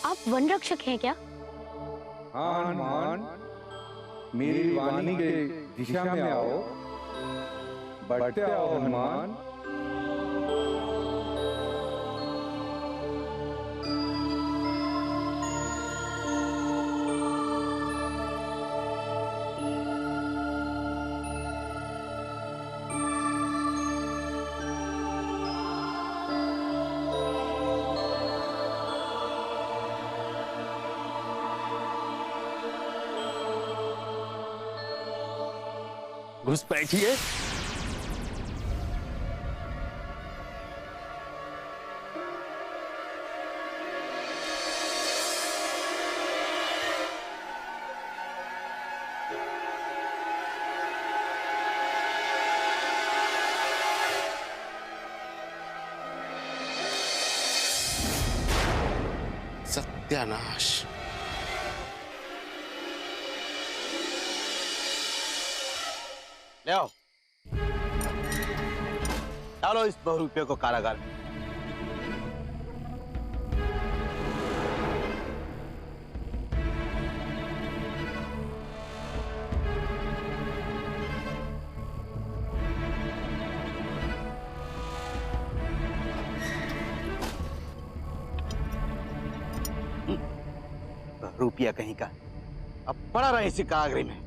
आप वन रक्षक हैं क्या? हाँ हनुमान, मेरी वाणी के दिशा में आओ, बढ़ते आओ हनुमान। घुस बैठिए। सत्यानाश। ले आओ, डालो इस बहुरूपिये को कारागार में। बहुरूपिया कहीं का अब पड़ा रहे इसी कारागृह में।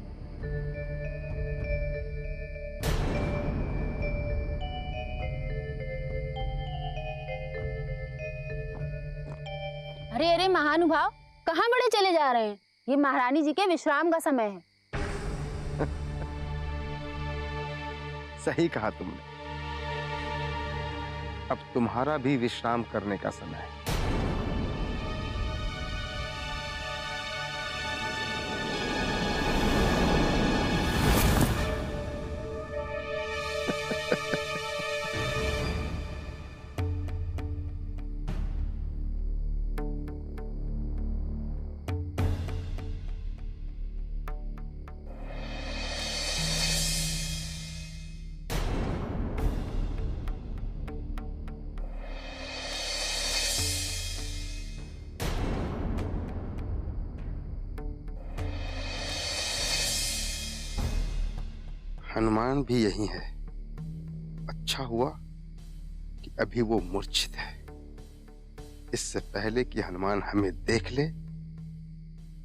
अरे अरे महानुभाव, कहाँ बड़े चले जा रहे हैं? ये महारानी जी के विश्राम का समय है। सही कहा तुमने, अब तुम्हारा भी विश्राम करने का समय है। हनुमान भी यही है। अच्छा हुआ कि अभी वो मूर्छित है। इससे पहले कि हनुमान हमें देख ले,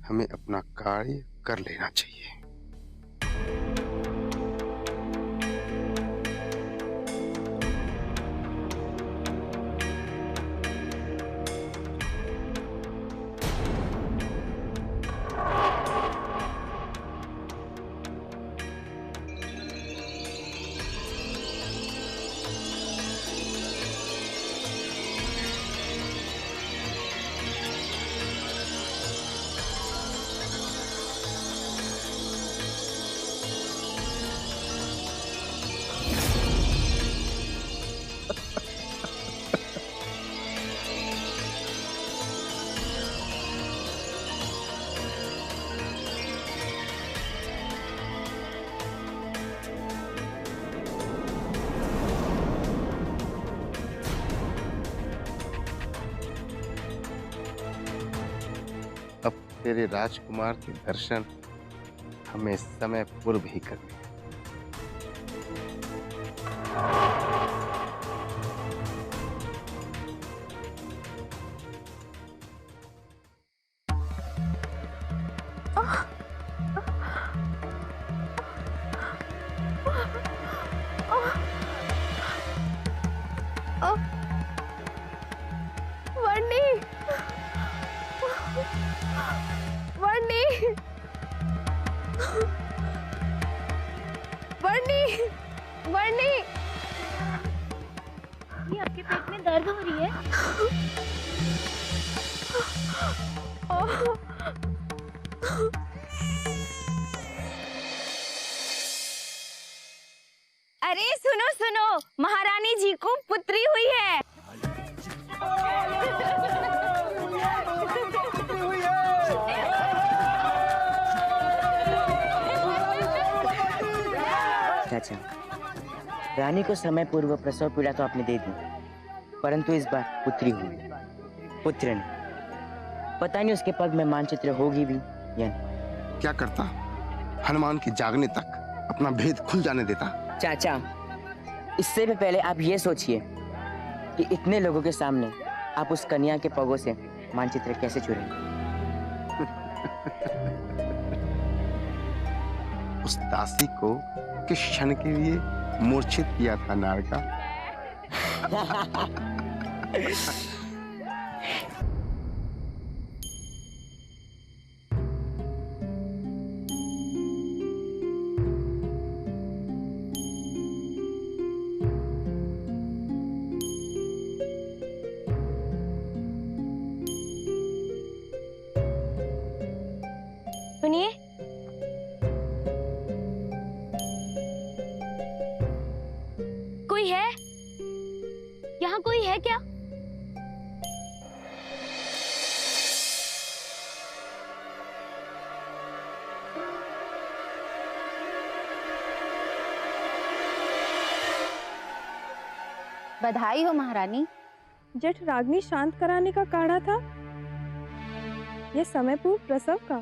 हमें अपना कार्य कर लेना चाहिए। तेरे राजकुमार के दर्शन हमें समय पूर्व ही करने। ये आपके पेट में दर्द हो रही है? अरे सुनो सुनो, महारानी जी को पुत्री हुई है। चाचा, रानी को समय पूर्व प्रसव पीड़ा तो आपने दे दी, परंतु इस बार पुत्री हुई, पुत्र नहीं। पता नहीं उसके पग में मानचित्र होगी भी या नहीं। क्या करता, हनुमान के जागने तक अपना भेद खुल जाने देता। चाचा, इससे भी पहले आप ये सोचिए कि इतने लोगों के सामने आप उस कन्या के पगों से मानचित्र कैसे चुराएंगे। उस दासी को किस क्षण के लिए मूर्छित किया था नारका। सुनिए, कोई है? यहाँ कोई है क्या? बधाई हो महारानी। जेठ रागनी शांत कराने का काढ़ा था, ये समय पूर्व प्रसव का।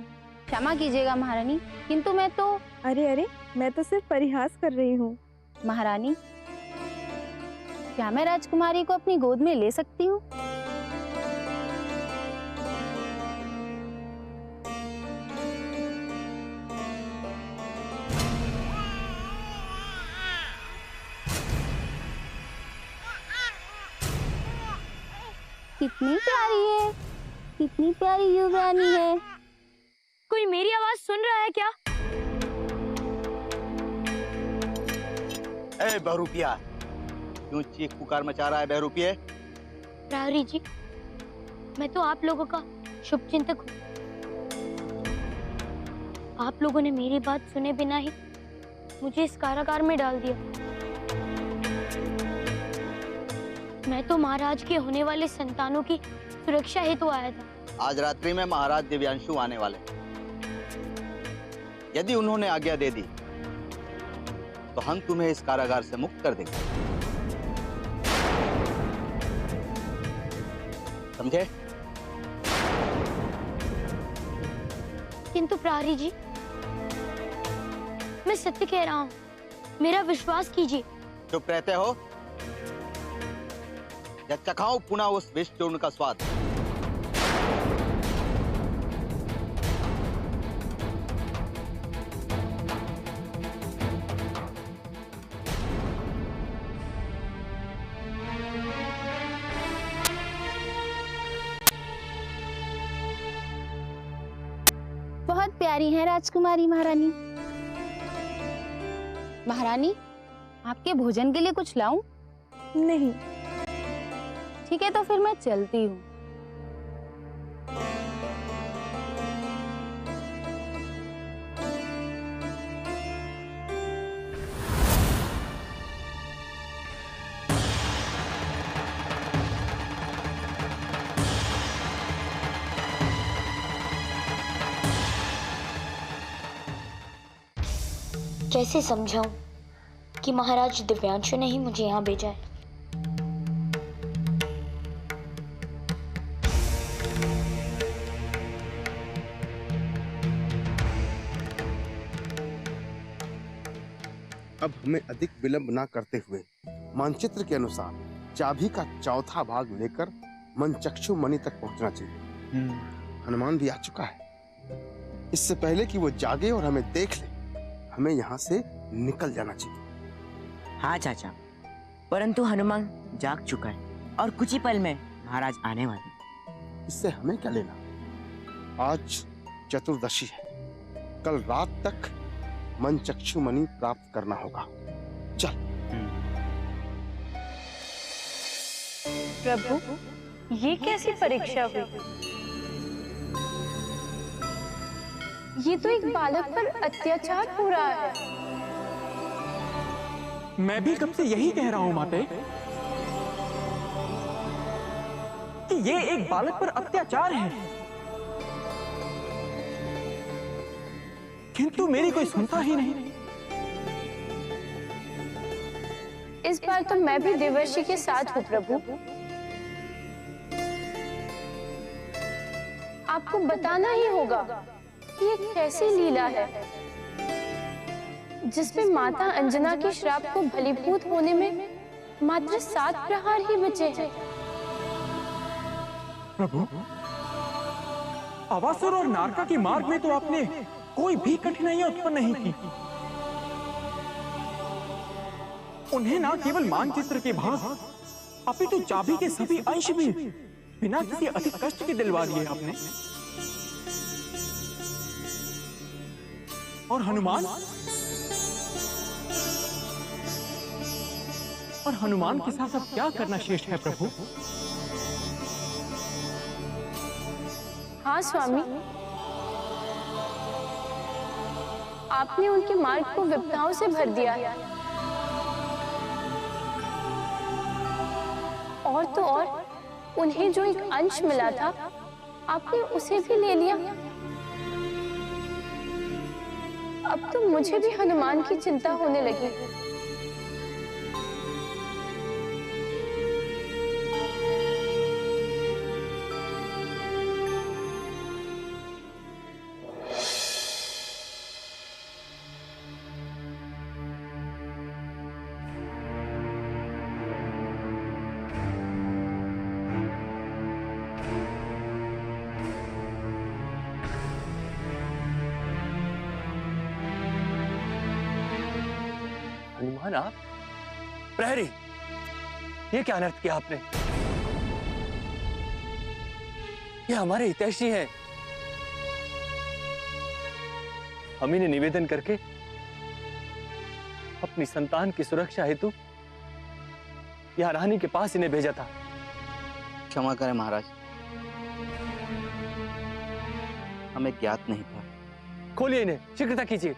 क्षमा कीजिएगा महारानी, किंतु मैं तो अरे अरे, मैं तो सिर्फ परिहास कर रही हूँ। महारानी, क्या मैं राजकुमारी को अपनी गोद में ले सकती हूँ? कितनी प्यारी है, कितनी प्यारी युवरानी है। कोई मेरी आवाज सुन रहा है क्या? ए बहरूपिया, क्यों चीख पुकार मचा रहा है बहरूपिये? प्रहरी जी, मैं तो आप लोगों का शुभ चिंतक हूँ। आप लोगों ने मेरी बात सुने बिना ही मुझे इस कारागार में डाल दिया। मैं तो महाराज के होने वाले संतानों की सुरक्षा हेतु आया था। आज रात्रि में महाराज दिव्यांशु आने वाले, यदि उन्होंने आज्ञा दे दी तो हम तुम्हें इस कारागार से मुक्त कर देंगे, समझे? किंतु प्रहरी जी, मैं सत्य कह रहा हूँ, मेरा विश्वास कीजिए। चुप रहते हो या चखाओ पुनः उस विष चूर्ण का स्वाद? बहुत प्यारी है राजकुमारी महारानी। महारानी, आपके भोजन के लिए कुछ लाऊं? नहीं, ठीक है, तो फिर मैं चलती हूँ। कैसे समझाऊं कि महाराज दिव्यांशु ने ही मुझे यहाँ भेजा है? अब हमें अधिक विलंब ना करते हुए मानचित्र के अनुसार चाबी का चौथा भाग लेकर मनचक्षु मणि तक पहुंचना चाहिए। हनुमान भी आ चुका है। इससे पहले कि वो जागे और हमें देख ले, हमें यहाँ से निकल जाना चाहिए। हाँ चाचा, परंतु हनुमान जाग चुका है और कुछ ही पल में महाराज आने वाले हैं। इससे हमें क्या लेना? आज चतुर्दशी है, कल रात तक मनचक्षु मणि प्राप्त करना होगा। चल। प्रभु, ये कैसी परीक्षा हुई? ये तो एक बालक पर अत्याचार हो रहा है। मैं भी कब से यही कह रहा हूं माते कि ये एक बालक पर अत्याचार है, किंतु मेरी कोई सुनता ही नहीं। इस बार तो मैं भी देवर्षि के साथ हूँ प्रभु। आपको बताना ही होगा कि ये कैसी लीला है जिसमें माता अंजना के श्राप को फलीभूत होने में मात्र 7 प्रहार ही बचे हैं। प्रभु, अवासुर और नारका के मार्ग में तो आपने कोई भी कठिनाइयां उत्पन्न नहीं की। उन्हें ना केवल मानचित्र के भाग अपितु चाबी के सभी अंश भी बिना किसी अधिक कष्ट के दिलवा दिए आपने। और हनुमान के साथ अब क्या करना श्रेष्ठ है प्रभु? हाँ स्वामी, आपने उनके मार्ग को विपदाओं से भर दिया है। और तो और उन्हें जो एक अंश मिला था, आपने उसे भी ले लिया। अब तो मुझे भी हनुमान की चिंता होने लगी। हनुमान, आप प्रहरी, ये क्या अनर्थ किया आपने? ये हमारे हितैषी हैं। हम इन्हें निवेदन करके अपनी संतान की सुरक्षा हेतु यहाँ रानी के पास इन्हें भेजा था। क्षमा करें महाराज, हमें ज्ञात नहीं था। खोलिए इन्हें, शीघ्रता कीजिए।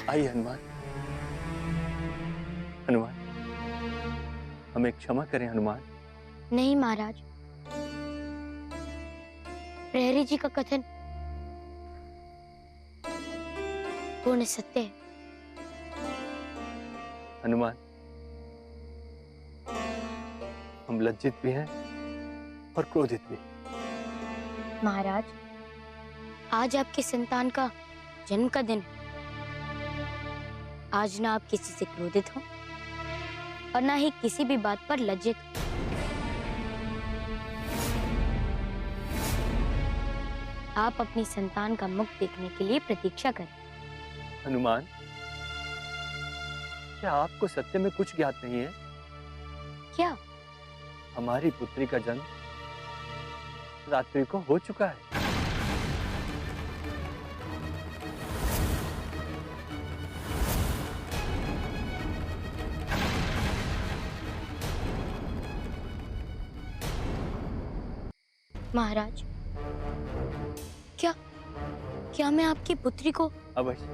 आइए हनुमान। हनुमान, हमें क्षमा करें हनुमान। नहीं महाराज, प्रहरी जी का कथन पूर्ण सत्य है। हनुमान, हम लज्जित भी हैं और क्रोधित भी। महाराज, आज आपके संतान का जन्म का दिन है। आज ना आप किसी से क्रोधित हो और ना ही किसी भी बात पर लज्जित हो। आप अपनी संतान का मुख देखने के लिए प्रतीक्षा करें। हनुमान, क्या आपको सत्य में कुछ ज्ञात नहीं है? क्या? हमारी पुत्री का जन्म रात्रि को हो चुका है। महाराज, क्या मैं आपकी पुत्री को? अवश्य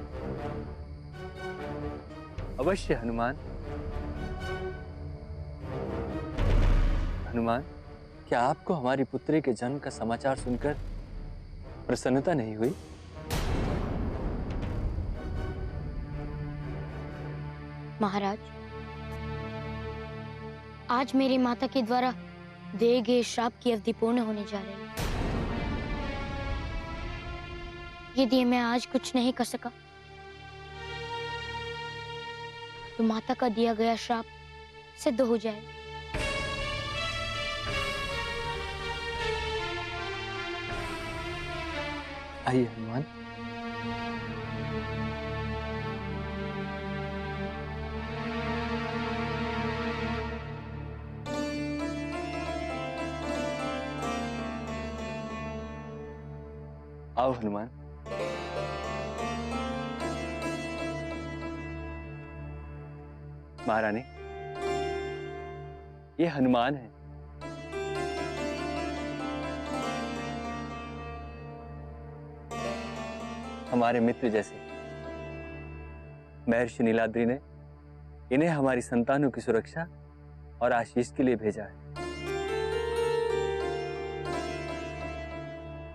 अवश्य हनुमान। हनुमान, क्या आपको हमारी पुत्री के जन्म का समाचार सुनकर प्रसन्नता नहीं हुई? महाराज, आज मेरी माता के द्वारा दिए गए श्राप की अवधि पूर्ण होने जा रही है। यदि मैं आज कुछ नहीं कर सका तो माता का दिया गया श्राप सिद्ध हो जाए। आइए हनुमान। आओ हनुमान। महारानी, ये हनुमान है। हमारे मित्र जैसे। महर्षि नीलाद्रि ने इन्हें हमारी संतानों की सुरक्षा और आशीष के लिए भेजा है।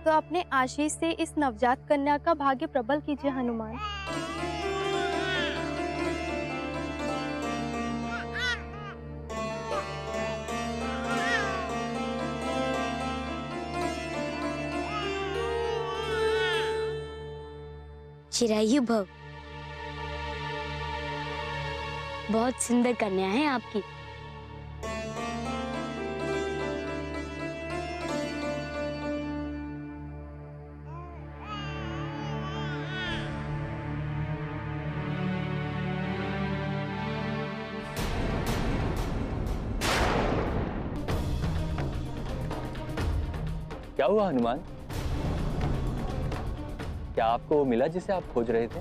तो अपने आशीष से इस नवजात कन्या का भाग्य प्रबल कीजिए हनुमान। चिरायु भव। बहुत सुंदर कन्या है आपकी। क्या हुआ हनुमान? क्या आपको वो मिला जिसे आप खोज रहे थे?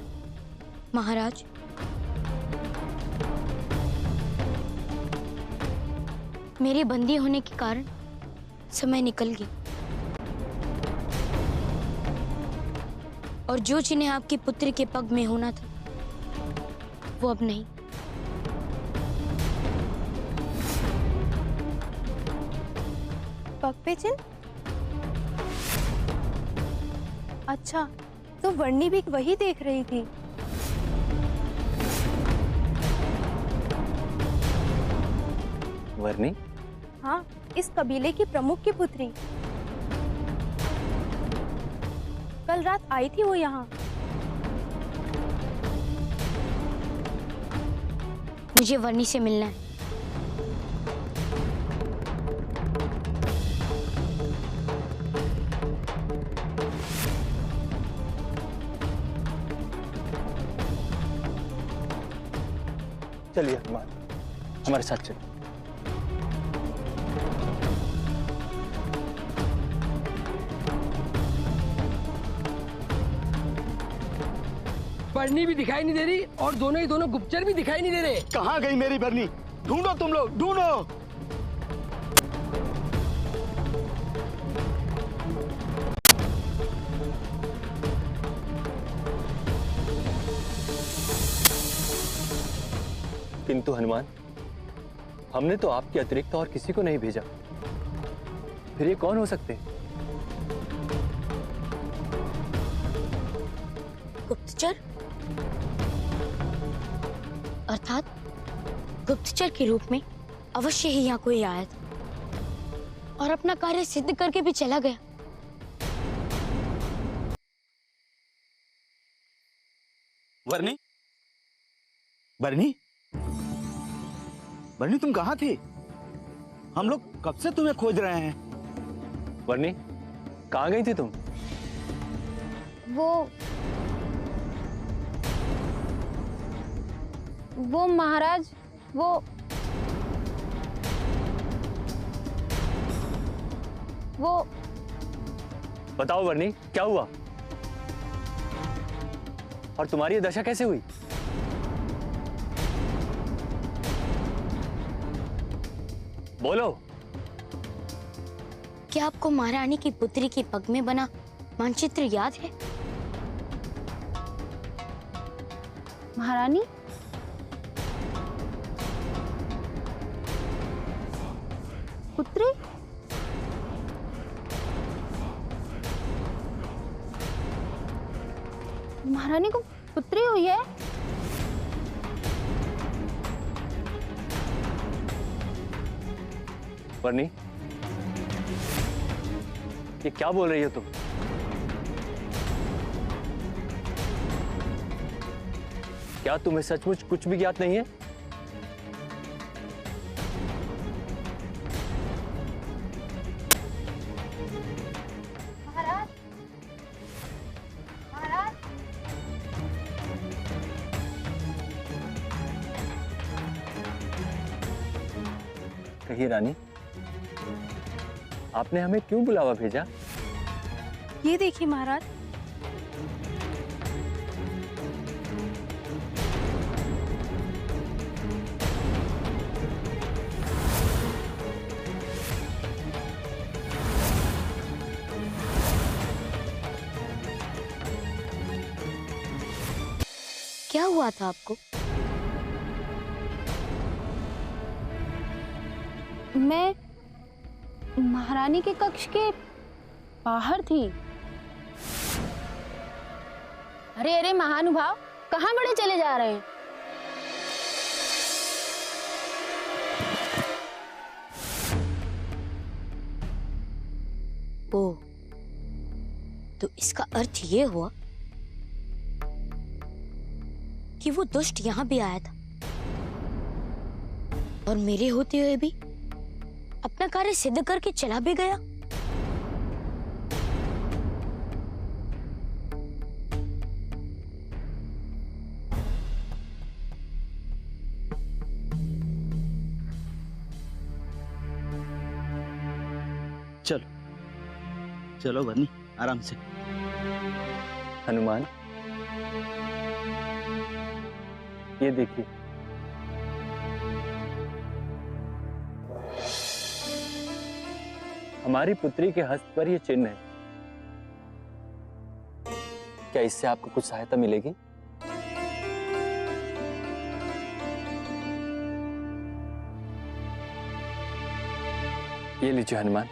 महाराज, मेरे बंदी होने के कारण समय निकल गया और जो जिन्हें आपकी पुत्री के पग में होना था वो अब नहीं। पग पे चिन्ह? अच्छा, तो वर्णी भी वही देख रही थी। वर्णी? हाँ, इस कबीले की प्रमुख की पुत्री। कल रात आई थी वो यहाँ। मुझे वर्णी से मिलना है। चलिए हनुमान, हमारे साथ चलिए। वर्णी भी दिखाई नहीं दे रही और दोनों ही दोनों गुप्तचर भी दिखाई नहीं दे रहे। कहाँ गई मेरी वर्णी? ढूंढो तुम लोग, ढूंढो। किंतु हनुमान, हमने तो आपके अतिरिक्त और किसी को नहीं भेजा। फिर ये कौन हो सकते हैं? गुप्तचर? अर्थात गुप्तचर के रूप में अवश्य ही यहाँ कोई आया था और अपना कार्य सिद्ध करके भी चला गया। वर्णी, वर्णी, वर्णी, तुम कहाँ थे? हम लोग कब से तुम्हें खोज रहे हैं। वर्णी, कहाँ गई थी तुम? वो महाराज, वो बताओ वर्णी, क्या हुआ और तुम्हारी ये दशा कैसे हुई? बोलो। क्या आपको महारानी की पुत्री की पग में बना मानचित्र याद है? महारानी? पुत्री? महारानी को पुत्री हुई है? वर्णी, ये क्या बोल रही हो तुम? क्या तुम्हें सचमुच कुछ भी ज्ञात नहीं है? महाराज, महाराज, कहिए रानी, आपने हमें क्यों बुलावा भेजा? ये देखिए महाराज। क्या हुआ था आपको? मैं महारानी के कक्ष के बाहर थी। अरे अरे महानुभाव, कहाँ बड़े चले जा रहे हैं? ओ, तो इसका अर्थ ये हुआ कि वो दुष्ट यहाँ भी आया था और मेरे होते हुए भी अपना कार्य सिद्ध करके चला भी गया। चलो चलो बन्नी, आराम से। हनुमान, ये देखिए, हमारी पुत्री के हस्त पर यह चिन्ह है। क्या इससे आपको कुछ सहायता मिलेगी? ये लीजिए हनुमान।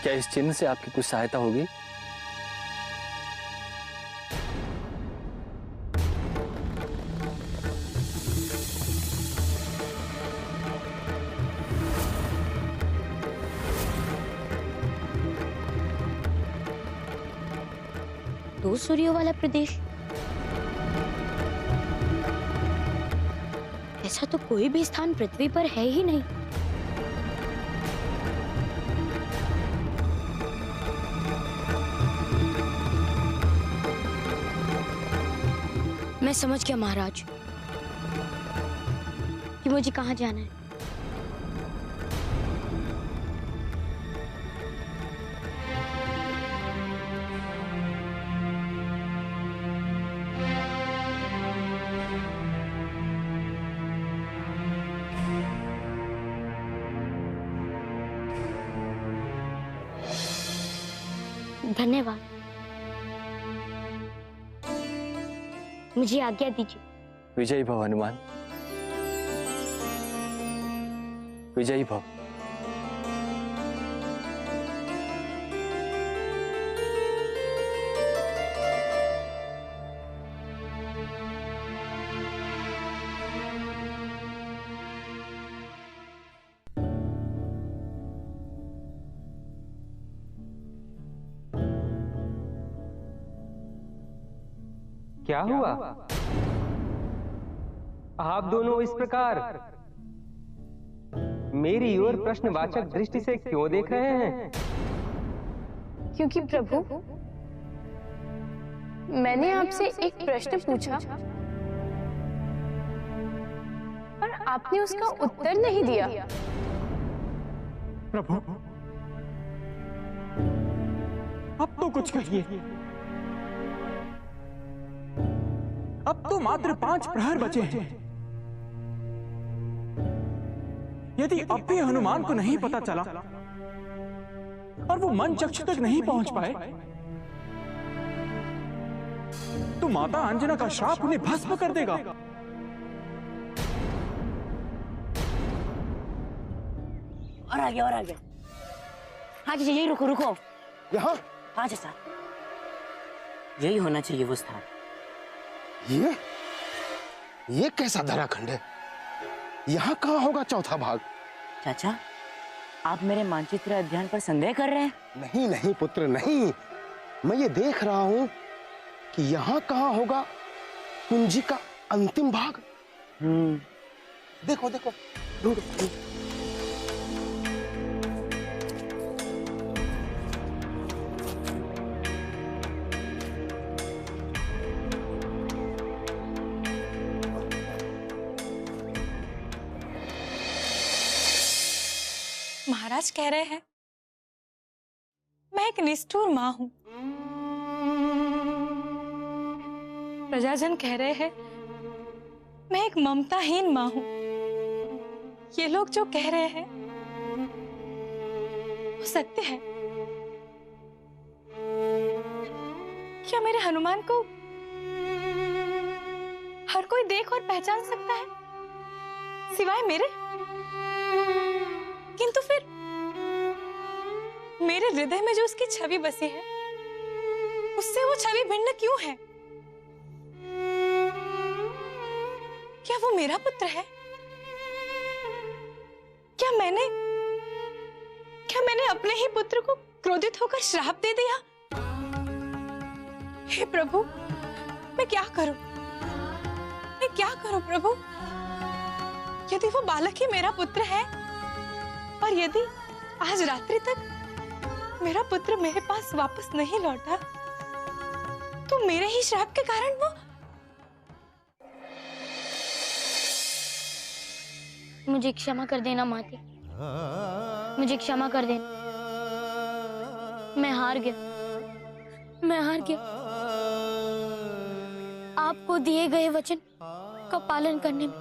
क्या इस चिन्ह से आपकी कुछ सहायता होगी? दो सूर्यों वाला प्रदेश, ऐसा तो कोई भी स्थान पृथ्वी पर है ही नहीं। मैं समझ गया महाराज कि मुझे कहाँ जाना है। धन्यवाद, मुझे आज्ञा दीजिए। विजयी भव हनुमान, विजयी भव। क्या हुआ? आप दोनों इस प्रकार मेरी ओर प्रश्नवाचक दृष्टि से क्यों देख रहे हैं? क्योंकि प्रभु, मैंने आपसे एक प्रश्न पूछा और आपने उसका उत्तर नहीं दिया। प्रभु, अब तो कुछ कहिए। अब तो मात्र 5 प्रहर बचे हैं। यदि अब भी हनुमान को नहीं पता चला और वो मन चक्षु तक नहीं पहुंच पाए, तो माता अंजना का श्राप उन्हें भस्म कर देगा। और आगे, और आगे। हाँ जी, यही रुको रुको। यहाँ? हाँ जी सर, यही होना चाहिए वो स्थान। ये कैसा धराखंड है? यहाँ कहाँ होगा चौथा भाग? चाचा, आप मेरे मानचित्र अध्ययन पर संदेह कर रहे हैं? नहीं नहीं पुत्र, नहीं। मैं ये देख रहा हूँ कि यहाँ कहाँ होगा कुंजी का अंतिम भाग। देखो देखो, ढूंढो। महाराज कह रहे हैं मैं एक निष्ठुर मां हूं। प्रजाजन कह रहे हैं मैं एक ममताहीन मां हूं। ये लोग जो कह रहे हैं वो सत्य है। क्या मेरे हनुमान को हर कोई देख और पहचान सकता है सिवाय मेरे? किंतु फिर मेरे हृदय में जो उसकी छवि बसी है, उससे वो छवि भिन्न क्यों है? क्या वो मेरा पुत्र है? क्या मैंने अपने ही पुत्र को क्रोधित होकर श्राप दे दिया? हे प्रभु, मैं क्या करूं? मैं क्या करूं प्रभु? यदि वो बालक ही मेरा पुत्र है और यदि आज रात्रि तक मेरा पुत्र मेरे पास वापस नहीं लौटा, तो मेरे ही श्राप के कारण वो। मुझे क्षमा कर देना माते, मुझे क्षमा कर देना। मैं हार गया। आपको दिए गए वचन का पालन करने में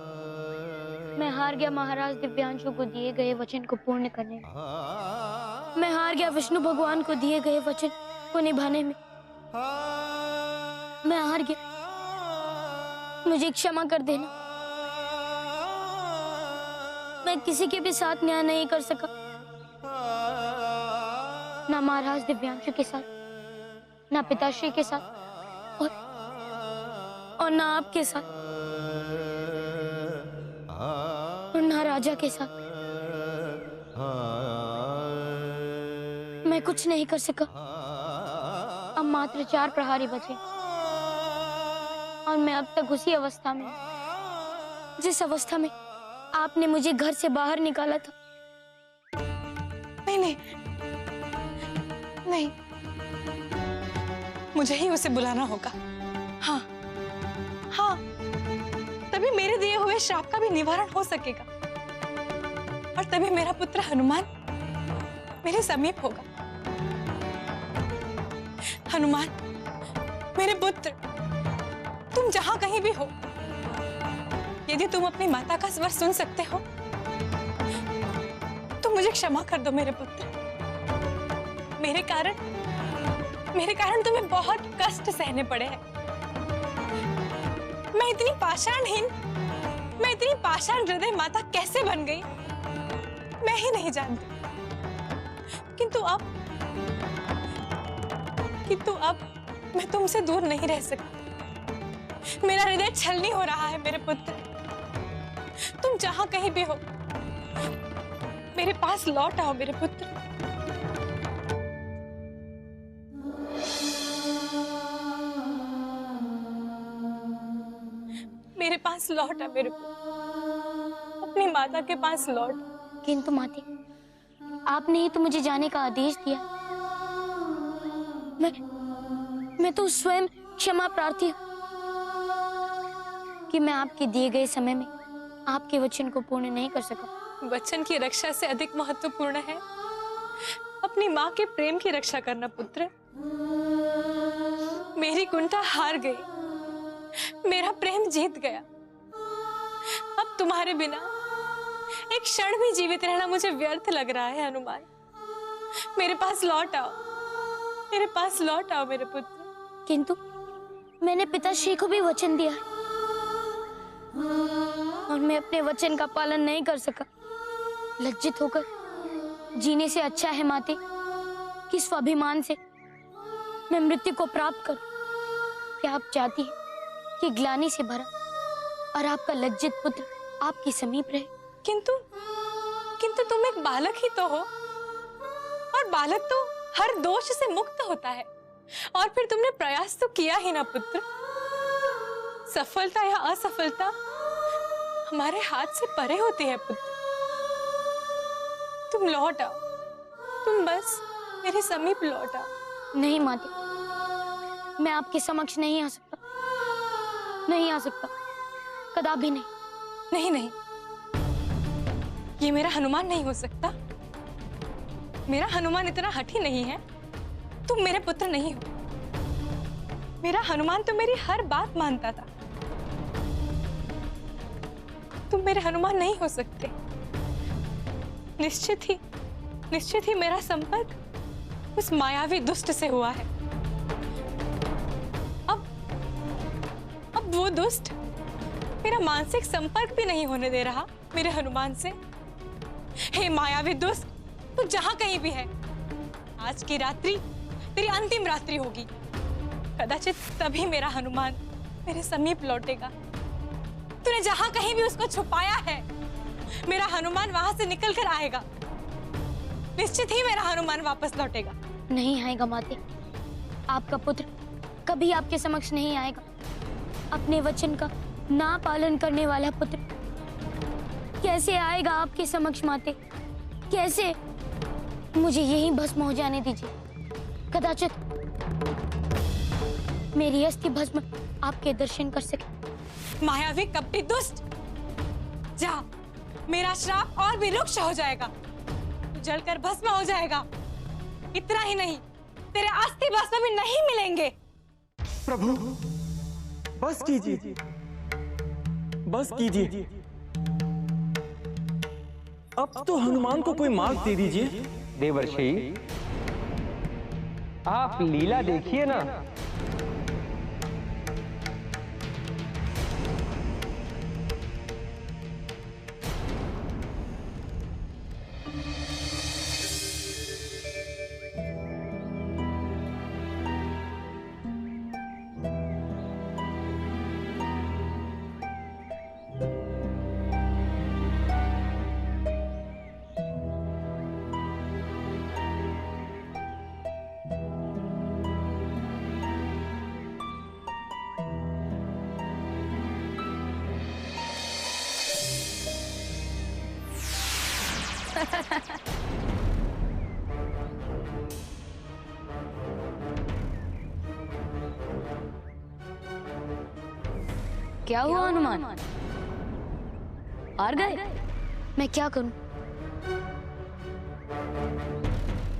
मैं हार गया। महाराज दिव्यांशु को दिए गए वचन को पूर्ण करने में मैं हार गया। विष्णु भगवान को दिए गए वचन को निभाने में मैं हार गया। मुझे क्षमा कर देना। मैं किसी के भी साथ न्याय नहीं कर सका, ना महाराज दिव्यांशु के साथ, ना पिताश्री के साथ, और ना आपके साथ, और ना राजा के साथ। मैं कुछ नहीं कर सका। अब मात्र 4 प्रहरी बचे और मैं अब तक उसी अवस्था में हूं जिस अवस्था में आपने मुझे घर से बाहर निकाला था। नहीं, मुझे ही उसे बुलाना होगा। हाँ, तभी मेरे दिए हुए श्राप का भी निवारण हो सकेगा और तभी मेरा पुत्र हनुमान मेरे समीप होगा। हनुमान, मेरे पुत्र, तुम जहां कहीं भी हो, यदि तुम अपनी माता का स्वर सुन सकते हो तो मुझे क्षमा कर दो मेरे पुत्र। मेरे कारण तुम्हें बहुत कष्ट सहने पड़े हैं। मैं इतनी पाषाण हृदय माता कैसे बन गई, मैं ही नहीं जानती। किंतु अब मैं तुमसे दूर नहीं रह सकती। मेरा हृदय छलनी हो रहा है मेरे पुत्र। तुम जहां कहीं भी हो, मेरे पास लौट आओ मेरे पुत्र। मेरे पास लौट आ मेरे पुत्र, अपनी माता के पास लौट। किंतु माते, आपने ही तो मुझे जाने का आदेश दिया। मैं तो स्वयं क्षमा प्रार्थी हूँ कि मैं आपके दिए गए समय में आपके वचन को पूर्ण नहीं कर सका। वचन की रक्षा से अधिक महत्वपूर्ण है अपनी माँ के प्रेम की रक्षा करना पुत्र। मेरी कुंठा हार गई, मेरा प्रेम जीत गया। अब तुम्हारे बिना एक क्षण भी जीवित रहना मुझे व्यर्थ लग रहा है। हनुमान, मेरे पास लौट आओ, मेरे पास लौट आओ मेरे पुत्र। किंतु मैंने पिताश्री को भी वचन दिया है और मैं अपने वचन का पालन नहीं कर सका। लज्जित होकर जीने से अच्छा है माते कि स्वाभिमान से मैं मृत्यु को प्राप्त करूं। क्या आप चाहती हैं कि ग्लानि से भरा और आपका लज्जित पुत्र आपके समीप रहे? किंतु तुम एक बालक ही तो हो, और बालक तो हर दोष से मुक्त होता है। और फिर तुमने प्रयास तो किया ही ना पुत्र। सफलता या असफलता हमारे हाथ से परे होती है पुत्र। तुम लौट आओ, तुम बस मेरे समीप लौट आओ। नहीं माते, मैं आपके समक्ष नहीं आ सकता, नहीं आ सकता, कदापि नहीं। नहीं, ये मेरा हनुमान नहीं हो सकता। मेरा हनुमान इतना हठी नहीं है। तुम मेरे पुत्र नहीं हो। मेरा हनुमान तो मेरी हर बात मानता था। तुम मेरे हनुमान नहीं हो सकते। निश्चित ही मेरा संपर्क उस मायावी दुष्ट से हुआ है। अब वो दुष्ट मेरा मानसिक संपर्क भी नहीं होने दे रहा मेरे हनुमान से। हे मायावी दुष्ट, तू जहां कहीं भी है, आज की रात्रि तेरी अंतिम रात्रि होगी। कदाचित तभी मेरा हनुमान मेरे समीप लौटेगा। तूने जहां कहीं भी उसको छुपाया है, मेरा हनुमान वहां से निकल कर आएगा। निश्चित ही मेरा हनुमान वापस लौटेगा। नहीं आएगा माते, आपका पुत्र कभी आपके समक्ष नहीं आएगा। अपने वचन का ना पालन करने वाला पुत्र कैसे आएगा आपके समक्ष माते? कैसे? मुझे यही भस्म हो जाने दीजिए। कदाचित मेरी अस्थि भस्म आपके दर्शन कर सके। मायावी कपटी दुष्ट, जा, मेरा श्राप और भी रुक्ष हो जाएगा। तू जलकर भस्म हो जाएगा। इतना ही नहीं, तेरे अस्थि भस्म भी नहीं मिलेंगे। प्रभु बस कीजिए, बस कीजिए। अब तो हनुमान को कोई मार्ग दे दीजिए। देवर्षि, आप लीला देखिए ना। क्या हुआ हनुमान? हार गए? मैं क्या करूं?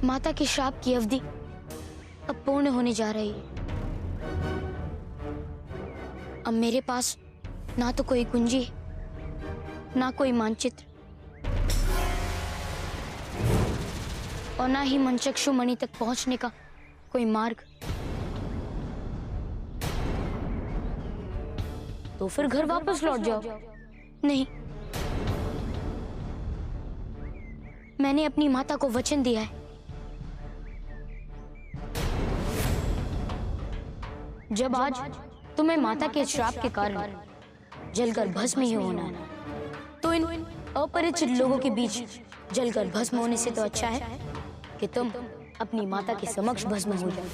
माता के श्राप की अवधि अब पूर्ण होने जा रही है। अब मेरे पास ना तो कोई कुंजी ना कोई मानचित्र और ना ही मनचक्षु मणि तक पहुंचने का कोई मार्ग। तो फिर घर वापस लौट जाओ। नहीं, मैंने अपनी माता को वचन दिया है, जब आज तुम्हें माता के श्राप के कारण जलकर भस्म ही होना है, तो इन अपरिचित लोगों के बीच जलकर भस्म होने से तो अच्छा है कि तुम अपनी माता के समक्ष भस्म हो जाओ।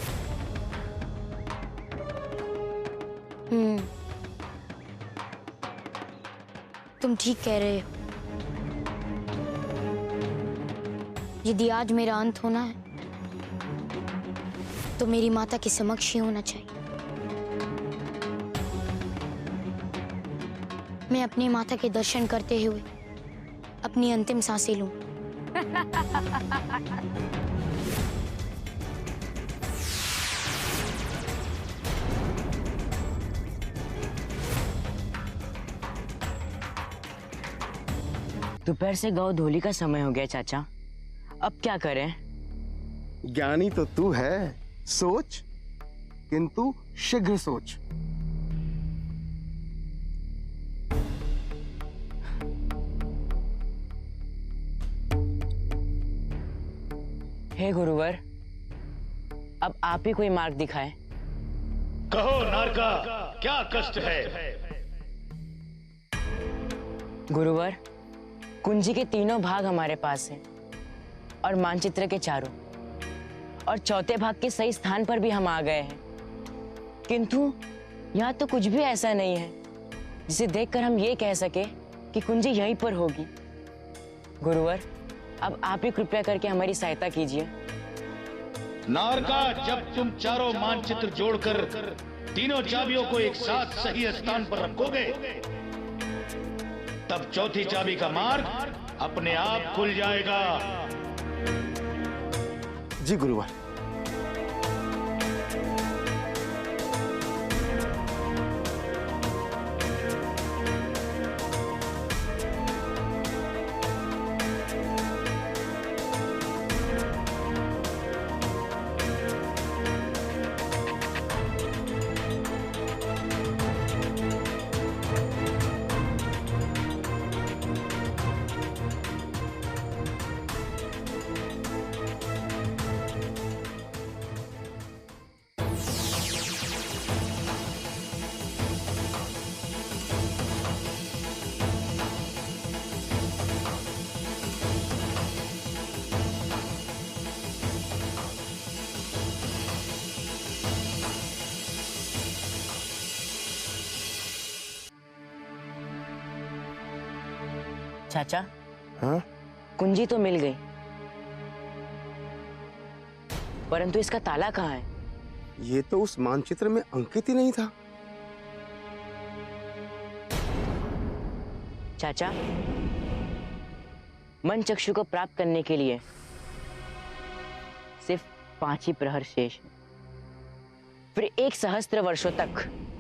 तुम ठीक कह रहे हो। यदि आज मेरा अंत होना है तो मेरी माता के समक्ष ही होना चाहिए। मैं अपनी माता के दर्शन करते हुए अपनी अंतिम सांसें लूं। दोपहर से गौ धोली का समय हो गया चाचा, अब क्या करें? ज्ञानी तो तू है, सोच, किंतु शीघ्र सोच। हे गुरुवर, अब आप ही कोई मार्ग दिखाएं। कहो नारका, क्या कष्ट है? गुरुवर, कुंजी के तीनों भाग हमारे पास हैं और मानचित्र के चारों, और चौथे भाग के सही स्थान पर भी हम आ गए हैं, किंतु यहाँ तो कुछ भी ऐसा नहीं है जिसे देखकर हम ये कह सके कि कुंजी यहीं पर होगी। गुरुवर, अब आप ही कृपया करके हमारी सहायता कीजिए। नारका, जब तुम चारों मानचित्र जोड़कर तीनों चाबियों को एक साथ सही स्थान पर रखोगे, तब चौथी चाबी का मार्ग अपने आप खुल जाएगा। जी गुरुवर। चाचा, हाँ? कुंजी तो मिल गई, परंतु इसका ताला कहाँ है? ये तो उस मानचित्र में अंकित ही नहीं था। चाचा, मन चक्षु को प्राप्त करने के लिए सिर्फ 5 ही प्रहर शेष है। फिर 1 सहस्त्र वर्षों तक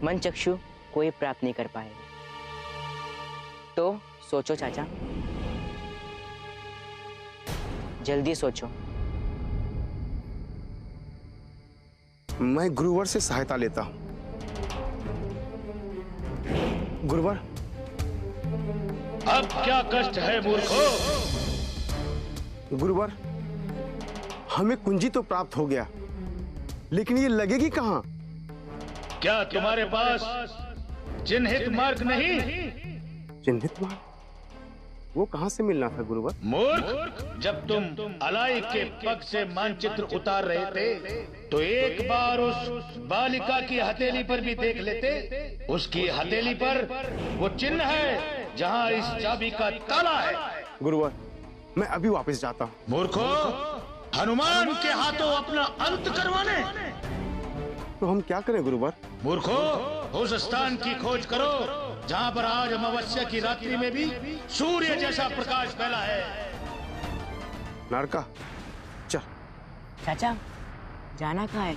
मन चक्षु कोई प्राप्त नहीं कर पाएगा। तो सोचो चाचा, जल्दी सोचो। मैं गुरुवर से सहायता लेता हूं। गुरुवर, अब क्या कष्ट है मूर्खो? गुरुवर, हमें कुंजी तो प्राप्त हो गया, लेकिन ये लगेगी कहां? क्या तुम्हारे पास चिन्हित मार्ग नहीं? चिन्हित मार्ग? वो कहां से मिलना था गुरुवर? मूर्ख, जब तुम अलाई के पग से मानचित्र उतार रहे थे तो एक बार उस बालिका की हथेली पर भी देख लेते। उसकी हथेली पर वो चिन्ह है जहां इस चाबी का ताला है। गुरुवर, मैं अभी वापस जाता हूं। मूर्खो, हनुमान के हाथों अपना अंत करवाने? तो हम क्या करें गुरुवर? मूर्खो, उस स्थान की खोज करो जहां पर आज अमावस्या की रात्रि में भी सूर्य जैसा प्रकाश फैला है। नारका, चल। चाचा, जाना कहाँ है?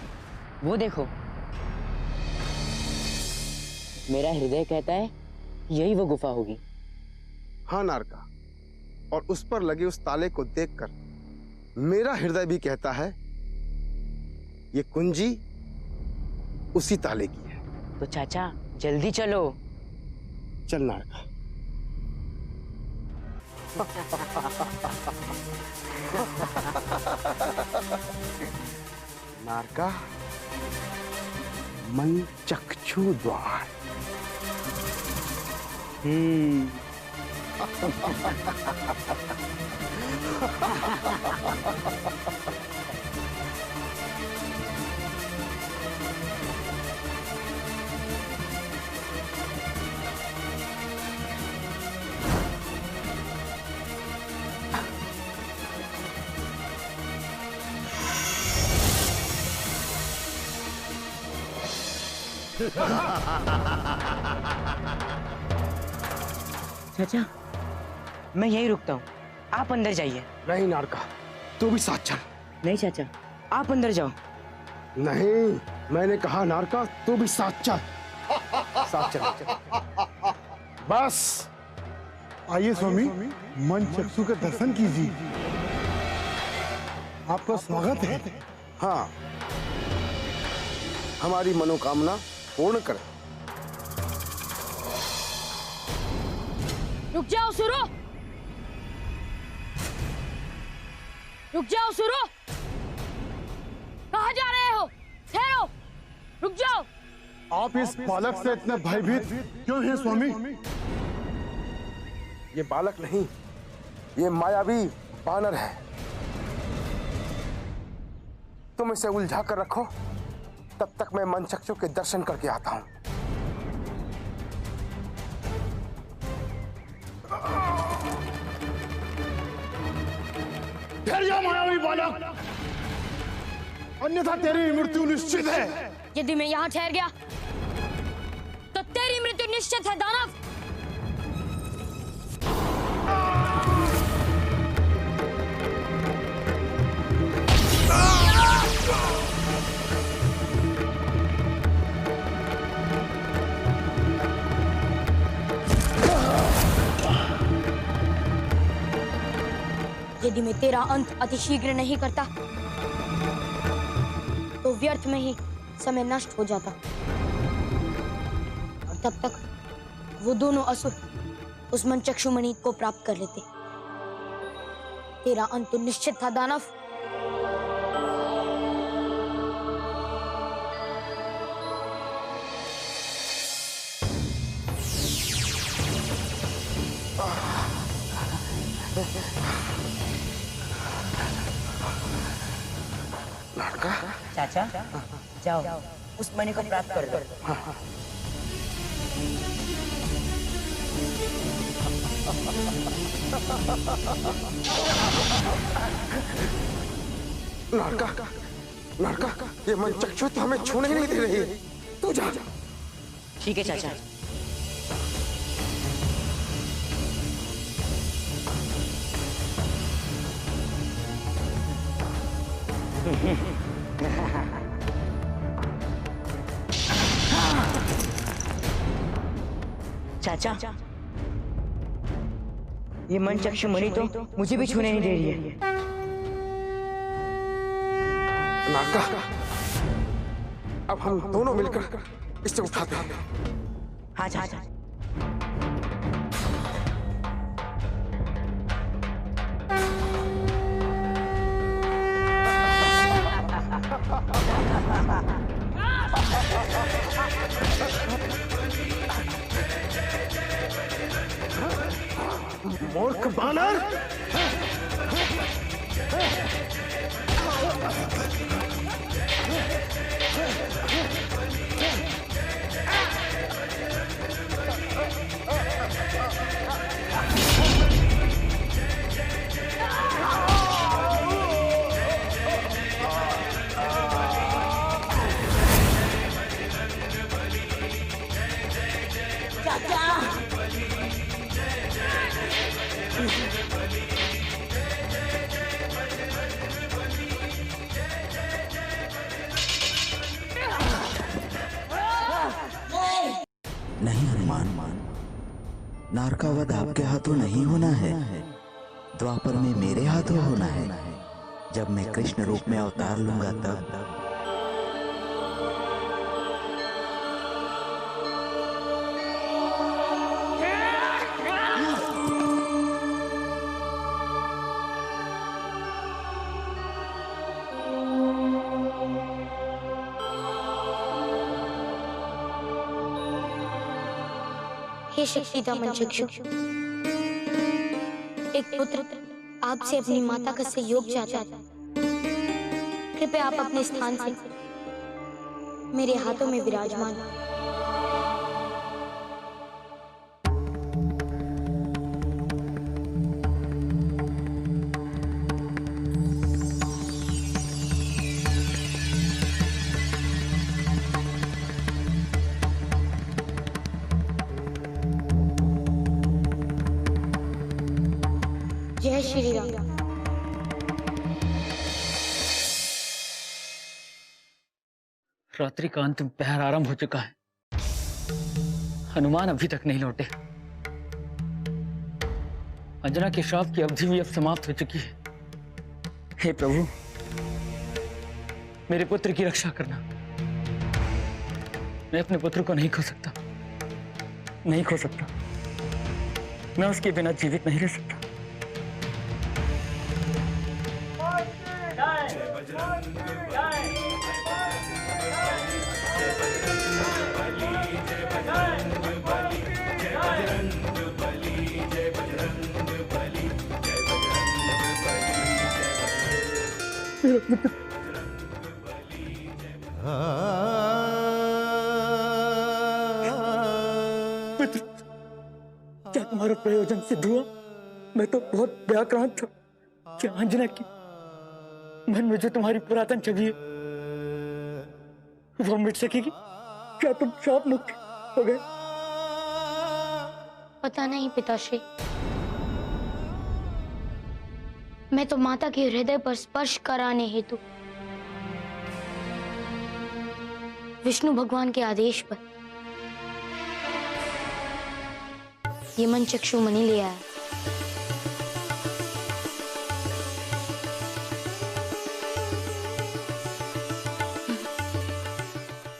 वो देखो, मेरा हृदय कहता है यही वो गुफा होगी। हाँ नारका, और उस पर लगे उस ताले को देखकर मेरा हृदय भी कहता है ये कुंजी उसी ताले की है। तो चाचा, जल्दी चलो। चल नारका। नारका, मन चक्षु द्वार। चाचा, मैं यही रुकता हूँ, आप अंदर जाइए। नहीं नारका, तू भी साथ चल। नहीं चाचा, आप अंदर जाओ। नहीं, मैंने कहा नारका, तू भी साथ चल। साथ चल। बस आइए स्वामी, मन चक्षु के दर्शन कीजिए। आपका स्वागत है। हाँ, हमारी मनोकामना पूर्ण कर। रुक जाओ सुरो, रुक जाओ सुरो, कहाँ जा रहे हो? ठहरो, रुक जाओ। आप इस बालक से इतने भयभीत क्यों हैं स्वामी? ये बालक नहीं, ये मायावी बानर है। तुम इसे उलझा कर रखो, तब तक मैं मनचक्षु के दर्शन करके आता हूं। ठहर जा मायावी बालक, अन्यथा तेरी मृत्यु निश्चित है। यदि मैं यहाँ ठहर गया तो तेरी मृत्यु निश्चित है दानव। यदि मैं तेरा अंत अतिशीघ्र नहीं करता तो व्यर्थ में ही समय नष्ट हो जाता, और तब तक वो दोनों असुर उस मनचक्षुमणि को प्राप्त कर लेते। तेरा अंत तो निश्चित था दानव। नारका, चाचा, जाओ, उस मणि को प्राप्त कर लो। नारका, नारका, ये मनचक्षु तो हमें छूने ही नहीं दे रही है। तू जा। ठीक है चाचा। चाचा, ये मनचक्षु मणि तो मुझे भी छूने नहीं दे रही है। नारका, अब हम दोनों मिलकर इसे उठाते हैं। हाँ चाचा। मूर्ख बानर! नहीं हनुमान, नारका वध आपके हाथों नहीं होना है, द्वापर में मेरे हाथों होना है। जब मैं कृष्ण रूप में अवतार लूंगा तब। हे शक्तिदा मनचक्षु, एक पुत्र आपसे अपनी माता का सहयोग चाहता था। कृपया आप अपने स्थान से मेरे हाथों में विराजमान। जय श्री राम। रात्रि का अंतिम पहर आरंभ हो चुका है। हनुमान अभी तक नहीं लौटे। अंजना के श्राप की अवधि भी अब समाप्त हो चुकी है। हे प्रभु, मेरे पुत्र की रक्षा करना। मैं अपने पुत्र को नहीं खो सकता, नहीं खो सकता। मैं उसके बिना जीवित नहीं रह सकता। मित्र, क्या तुम्हारा प्रयोजन सिद्ध हुआ? मैं तो बहुत व्याक्रांत था। क्या अंजना की मन में जो तुम्हारी पुरातन छवि है वो मिट सकेगी? क्या तुम शाप मुक्त हो गए? पता नहीं पिताश्री, मैं तो माता के हृदय पर स्पर्श कराने हेतु विष्णु भगवान के आदेश पर ये मनचक्षु मणि ले आया।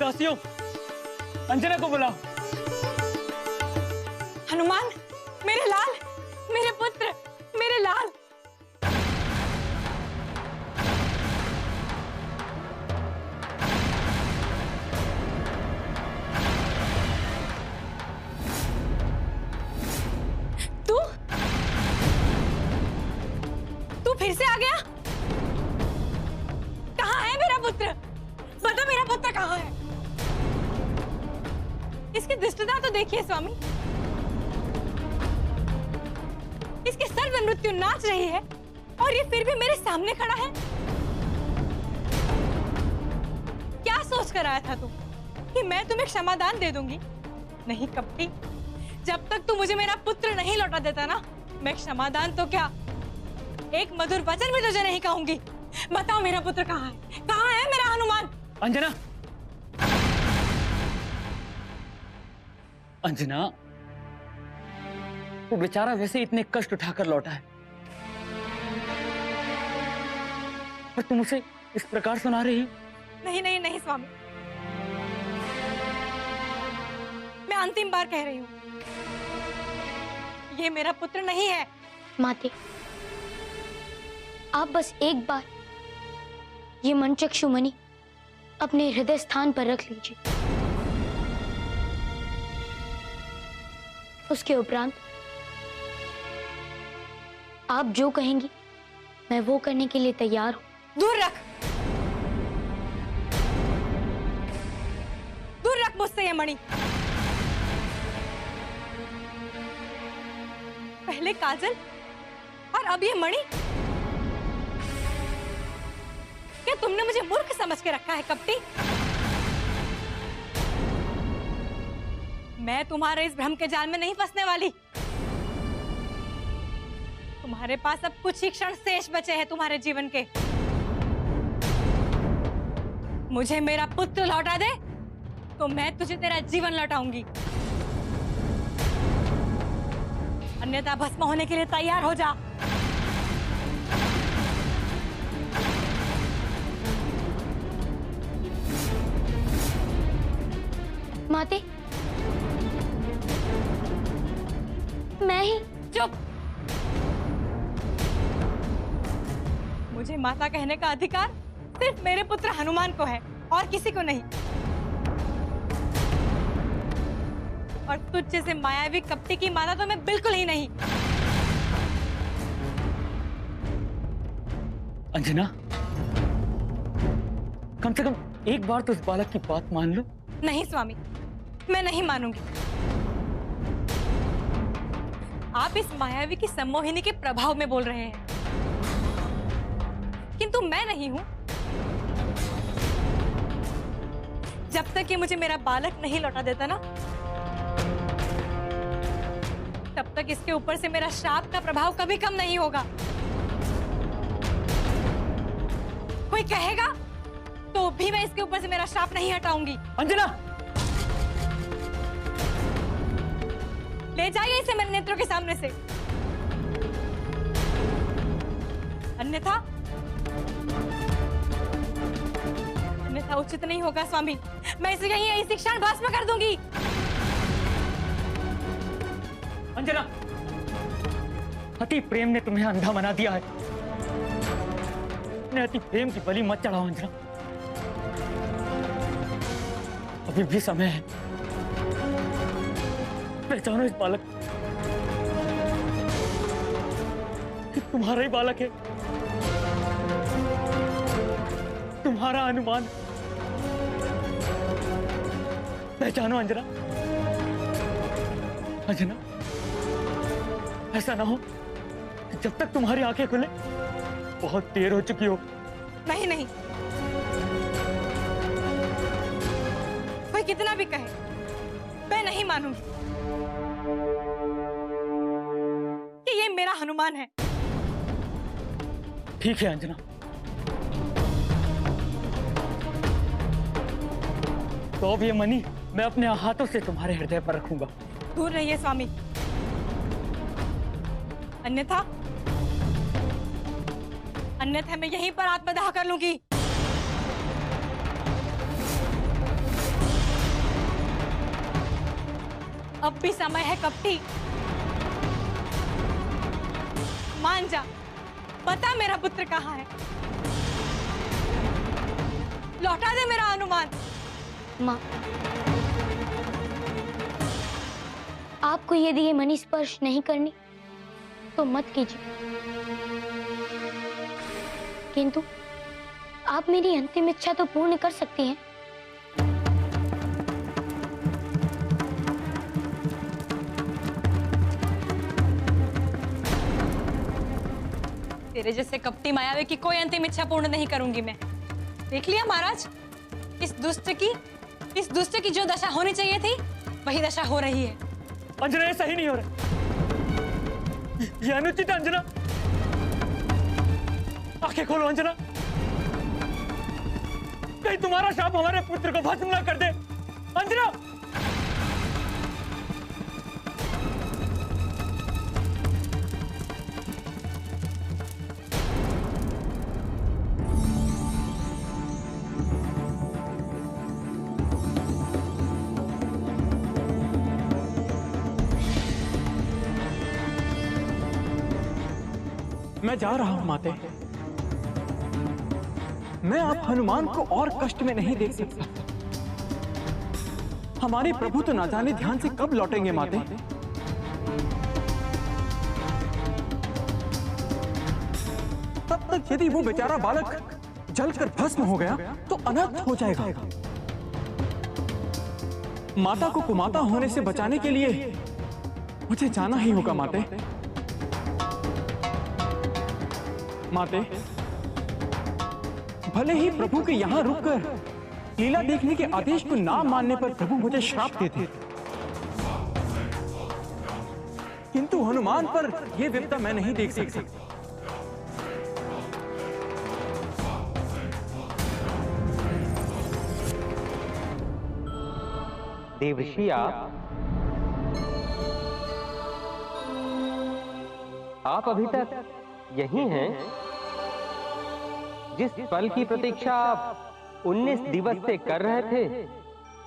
दासियों, अंजना को बुलाओ। हनुमान, मेरे लाल, मेरे पुत्र, मेरे लाल। तू फिर से आ गया? कहाँ है मेरा पुत्र? बता, मेरा पुत्र कहाँ है? इसकी दुष्टता तो देखिए स्वामी। इसके सर में मृत्यु नाच रही है और ये फिर भी मेरे सामने खड़ा है। क्या सोच कर आया था तू कि मैं तुम्हें क्षमादान दे दूंगी? नहीं कपटी, जब तक तू मुझे मेरा पुत्र नहीं लौटा देता ना, मैं क्षमादान तो क्या, एक मधुर वचन भी तुझे नहीं कहूंगी। बताओ मेरा पुत्र कहाँ है? कहाँ है मेरा हनुमान? अंजना, अंजना, वो बेचारा वैसे इतने कष्ट उठाकर लौटा है और तुम उसे इस प्रकार सुना रही हो? नहीं नहीं नहीं स्वामी, मैं अंतिम बार कह रही हूँ, ये मेरा पुत्र नहीं है। माते, आप बस एक बार ये मनचक्षुमणि अपने हृदय स्थान पर रख लीजिए। उसके उपरांत आप जो कहेंगी मैं वो करने के लिए तैयार हूं। दूर रख, दूर रख मुझसे ये मणि। पहले काजल और अब ये मणि। क्या तुमने मुझे मूर्ख समझ के रखा है कपटी? मैं तुम्हारे इस भ्रम के जाल में नहीं फंसने वाली। तुम्हारे पास अब कुछ ही क्षण शेष बचे हैं तुम्हारे जीवन के। मुझे मेरा पुत्र लौटा दे तो मैं तुझे तेरा जीवन लौटाऊंगी, अन्यथा भस्म होने के लिए तैयार हो जा। माते, मैं ही। चुप, मुझे माता कहने का अधिकार सिर्फ मेरे पुत्र हनुमान को है और किसी को नहीं। और तुझ जैसे मायावी कपटी की माता तो मैं बिल्कुल ही नहीं। अंजना, कम से कम एक बार तो इस बालक की बात मान लो। नहीं स्वामी, मैं नहीं मानूंगी। आप इस मायावी की सम्मोहिनी के प्रभाव में बोल रहे हैं, किंतु मैं नहीं हूं। जब तक ये मुझे मेरा बालक नहीं लौटा देता ना, तब तक इसके ऊपर से मेरा श्राप का प्रभाव कभी कम नहीं होगा। कोई कहेगा तो भी मैं इसके ऊपर से मेरा श्राप नहीं हटाऊंगी। अंजना, ले जाइए इसे मेरे नेत्रों के सामने से, अन्यथा उचित नहीं होगा स्वामी। मैं इसे यहीं इसी क्षण भस्म कर दूंगी। अंजना, अति प्रेम ने तुम्हें अंधा बना दिया है। अपने अति प्रेम की बलि मत चढ़ाओ अंजना, अभी भी समय है। पहचानो इस बालक कि तुम्हारा ही बालक है, तुम्हारा अनुमान। पहचानो अंजना। अंजना, ऐसा ना हो कि जब तक तुम्हारी आंखें खुले बहुत देर हो चुकी हो। नहीं नहीं, कोई कितना भी कहे मैं नहीं मानूंगी कि ये मेरा हनुमान है। ठीक है अंजना, तो अब ये मणि मैं अपने हाथों से तुम्हारे हृदय पर रखूंगा। दूर रहिए स्वामी, अन्यथा मैं यहीं पर आत्मदाह कर लूंगी। अब भी समय है कपटी, मान जा, बता मेरा पुत्र कहाँ है, लौटा दे मेरा हनुमान। माँ, आपको यदि ये मणि स्पर्श नहीं करनी तो मत कीजिए, किंतु आप मेरी अंतिम इच्छा तो पूर्ण कर सकती हैं। तेरे जैसे कपटी मायावी की कोई अंतिम इच्छा पूर्ण नहीं करूंगी मैं। देख लिया महाराज, इस दुष्ट की जो दशा होनी चाहिए थी वही दशा हो रही है। अंजना, ये सही नहीं हो रहा, ये अनुचित है अंजना। आंखें खोलो अंजना, कहीं तुम्हारा शाप हमारे पुत्र को भस्म ना कर दे। अंजना, मैं जा रहा हूं माते। मैं आप हनुमान को और कष्ट में नहीं देख सकता। हमारे प्रभु तो ना जाने ध्यान से कब लौटेंगे माते। तब तक यदि वो बेचारा बालक जलकर भस्म हो गया तो अनर्थ हो जाएगा। माता को कुमाता होने से बचाने के लिए मुझे जाना ही होगा माते। माते, भले ही प्रभु के यहाँ रुककर लीला देखने के आदेश को ना मानने पर प्रभु मुझे श्राप देते, किंतु हनुमान पर यह विपदा मैं नहीं देख सकता। देवर्षि, आप अभी तक यही हैं? जिस पल की प्रतीक्षा आप 19 दिवस से कर रहे थे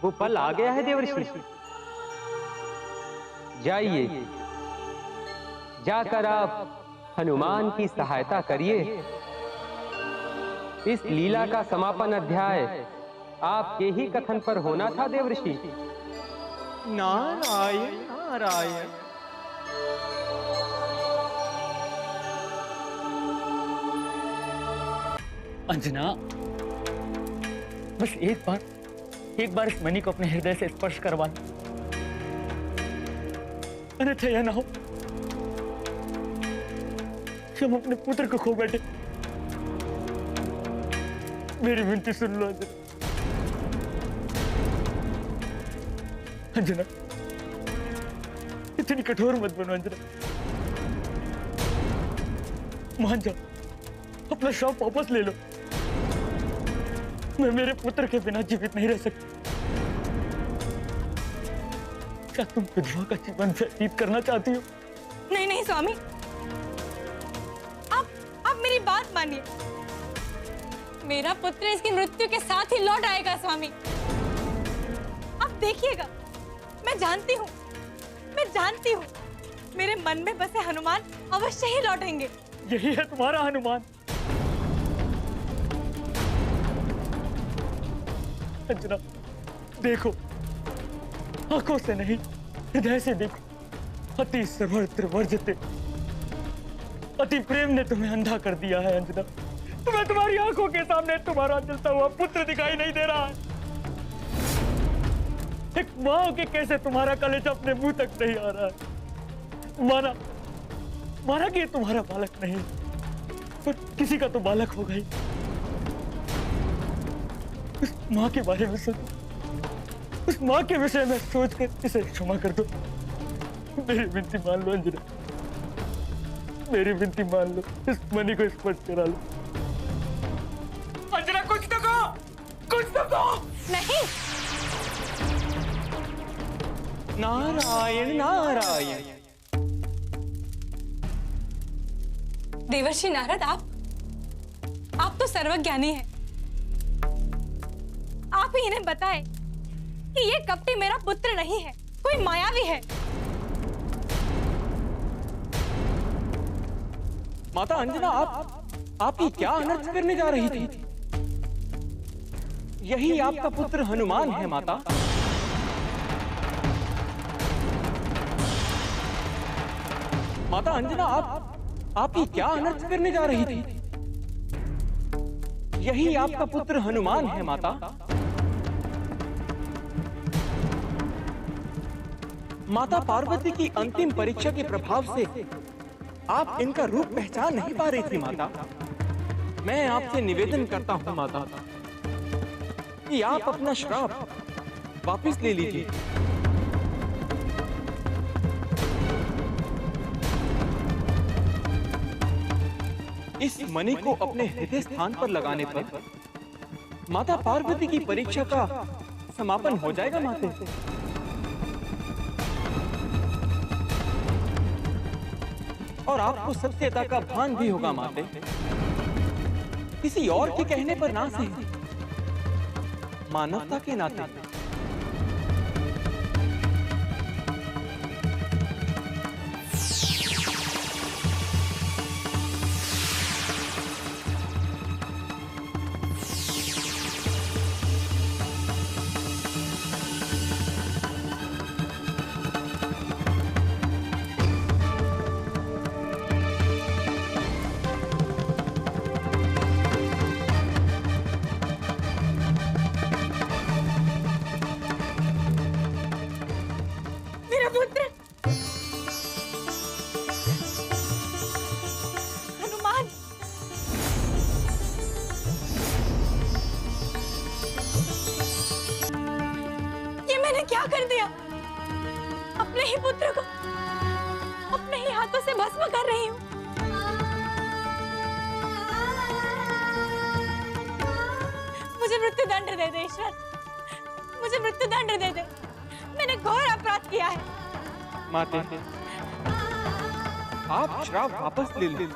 वो पल आ गया है देवर्षि। जाइए, जाकर आप हनुमान की सहायता करिए। इस लीला का समापन अध्याय आपके ही कथन पर होना था देवर्षि। नारायण नारायण। अंजना, बस एक बार इस मणि को अपने हृदय से स्पर्श करवा लो, अन्यथा यह ना हो कि हम अपने पुत्र को खो बैठे। मेरी विनती सुन लो अंजना। अंजना, इतनी कठोर मत बनो अंजना। मान जाओ, अपना श्राप वापस ले लो। मैं मेरे पुत्र के बिना जीवित नहीं रह सकती। क्या तुम विधवा का जीवन व्यतीत करना चाहती हो? नहीं नहीं स्वामी, आप मेरी बात मानिए। मेरा पुत्र इसकी मृत्यु के साथ ही लौट आएगा स्वामी। आप देखिएगा, मैं जानती हूँ मेरे मन में बसे हनुमान अवश्य ही लौटेंगे। यही है तुम्हारा हनुमान। अंजना, देखो, आंखों से नहीं हृदय से देखो। अति सर्वत्र वर्जते, अति प्रेम ने तुम्हें अंधा कर दिया है अंजना। तुम्हें तुम्हारी आंखों के सामने तुम्हारा जलता हुआ पुत्र दिखाई नहीं दे रहा है। एक माँ के कैसे तुम्हारा कलेजा अपने मुंह तक नहीं आ रहा है। माना कि ये तुम्हारा बालक नहीं, पर किसी का तो बालक होगा ही। उस माँ के बारे में सोचो, उस माँ के विषय में सोचकर इसे क्षमा कर दो। मेरी विनती मान लो अंजना, मेरी विनती मान लो। इस मणि को स्पर्श करा लो। अंजना, कुछ तो कहो, कुछ तो कहो। नहीं। नारायण नारायण। देवर्षि नारद, आप तो सर्वज्ञानी हैं। आप ही इन्हें बताएं कि ये कपटी मेरा पुत्र नहीं है, कोई मायावी है। माता अंजना, आप ये क्या अनर्थ करने जा रही थी? यही आपका पुत्र हनुमान है माता। माता अंजना, आप ये क्या अनर्थ करने जा रही थी? यही आपका पुत्र हनुमान है माता। माता पार्वती की अंतिम परीक्षा के प्रभाव से आप इनका रूप पहचान नहीं पा रही थी माता। मैं आपसे निवेदन करता हूँ माता कि आप अपना श्राप वापस ले लीजिए। इस मणि को अपने हृदय स्थान पर लगाने पर माता पार्वती की परीक्षा का समापन हो जाएगा माते। और आपको सत्यता का भान भी होगा माते। किसी और के कहने पर ना सही, मानवता के नाते। क्या कर दिया? अपने ही पुत्र को अपने ही हाथों से भस्म कर रही हूँ। मुझे मृत्यु दंड दे दे ईश्वर, मुझे मृत्यु दंड दे दे। मैंने घोर अपराध किया है। माते, आप श्राप वापस ले लें।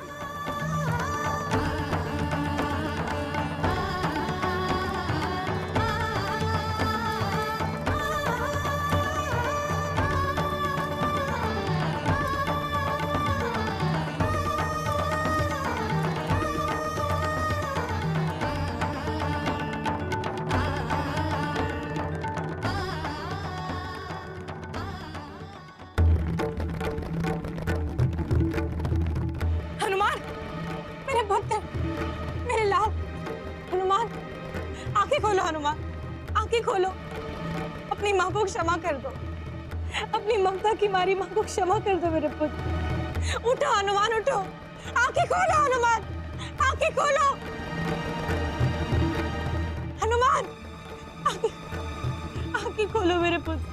क्षमा कर दो, अपनी ममता की मारी मां को क्षमा कर दो मेरे पुत्र। उठो हनुमान, उठो, आंखें खोलो हनुमान, आंखें खोलो हनुमान, आंखें खोलो मेरे पुत्र,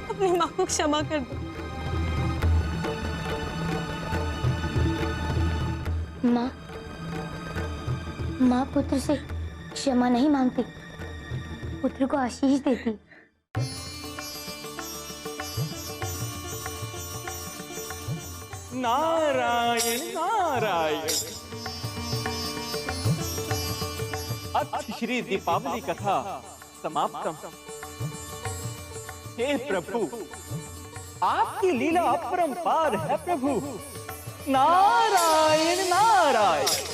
अपनी मां को क्षमा कर दो। माँ पुत्र से क्षमा नहीं मांगती, पुत्र को आशीष देती। नारायण नारायण। अथ श्री दीपावली कथा समाप्तम। हे प्रभु, आपकी लीला अपरंपार है प्रभु। नारायण नारायण।